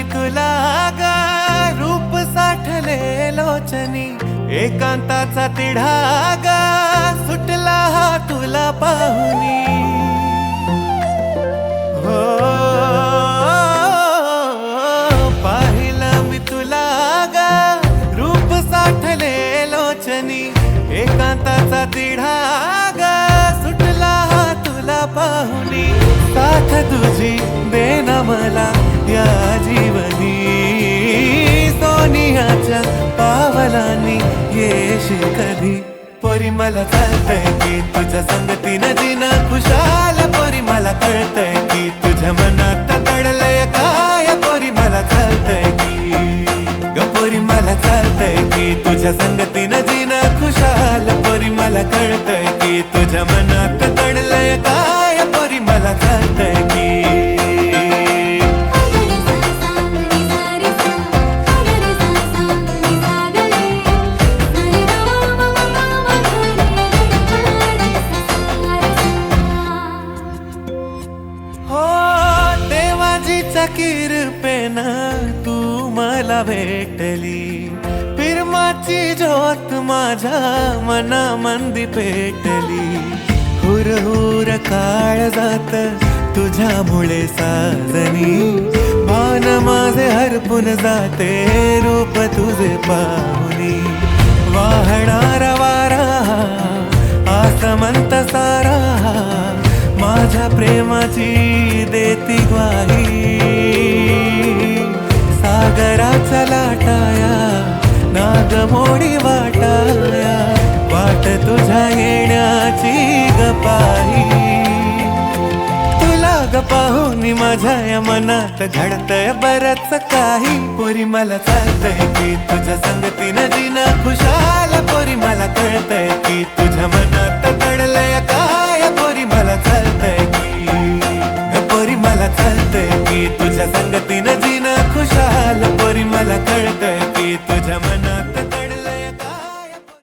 मी तुला गा रूप साठले लोचनी एकांताचा तिढा गा सुटला हा तुला पाहुनी हो पाहिलं मी तुला गा रूप साठले लोचनी एकांताचा तिढा गा सुटला हा तुला पाहुनी साथ तुझी देना मला या जीवनी सोनियाच्या पावलांनी येशील कधी पोरी मला कळतंय की तुझ्या संगतीनं जीणं खुशाल पोरी मला कळतंय की तुझ्या मनात दडलंय काय पोरी मला कळतंय की ग पोरी मला कळतंय की तुझ्या संगतीनं जीणं खुशाल पोरी मला कळतंय की तुझ्या मनात दडलंय काय पोरी मला कळतंय की किरपेनं तू मला भेटली पिरमाची ज्योत माझ्या मनामंदी पेटली हुरहुर काळ जात तुझ्यामुळे साजनी भान माझे हरपून जाते रूप तुझे पाहुनी वाहणारा वारा आसमंत सारा माझ्या प्रेमाची देती ग्वाही सागराचा लाटाया नागमोडी वाटाया वाट तुझ्या येण्याची गपाही तुला ग पाहुनी माझ्या या मनात घडतंय बरंच काही पोरी मला चालतंय की तुझ्या संगतीनं जीणं खुशाल पोरी मला कळतंय की तुझ्या मनात दडलंय काय पोरी मला चालतंय की पोरी मला चालतंय की तुझ्या संगतीनं